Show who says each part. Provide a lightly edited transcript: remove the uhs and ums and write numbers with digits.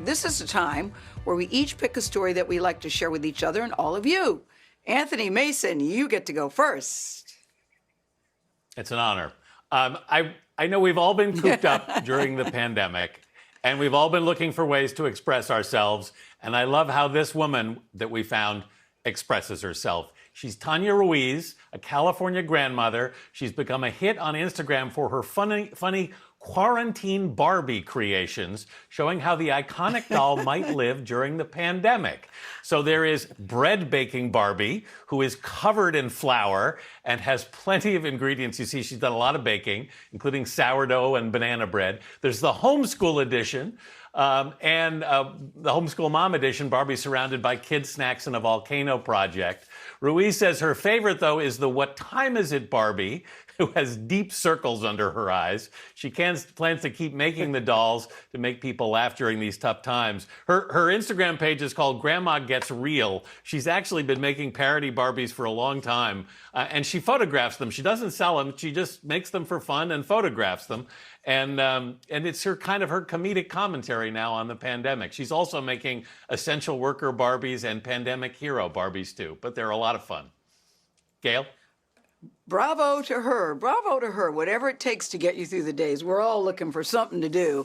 Speaker 1: This is a time where we each pick a story that we like to share with each other and all of you. Anthony Mason, you get to go first.
Speaker 2: It's an honor. I know we've all been cooped up during the pandemic, and we've all been looking for ways to express ourselves. And I love how this woman that we found expresses herself. She's Tanya Ruiz, a California grandmother. She's become a hit on Instagram for her funny Quarantine Barbie creations, showing how the iconic doll might live during the pandemic. So there is bread baking Barbie, who is covered in flour and has plenty of ingredients. You see, she's done a lot of baking, including sourdough and banana bread. There's the homeschool edition, and the homeschool mom edition, Barbie surrounded by kid snacks and a volcano project. Ruiz says her favorite, though, is the What Time Is It Barbie, who has deep circles under her eyes. She plans to keep making the dolls to make people laugh during these tough times. Her Instagram page is called Grandma Gets Real. She's actually been making parody Barbies for a long time, and she photographs them. She doesn't sell them. She just makes them for fun and photographs them. And it's her comedic commentary now on the pandemic. She's also making essential worker Barbies and pandemic hero Barbies too, but they're a lot of fun. Gail?
Speaker 1: Bravo to her. Bravo to her. Whatever it takes to get you through the days. We're all looking for something to do.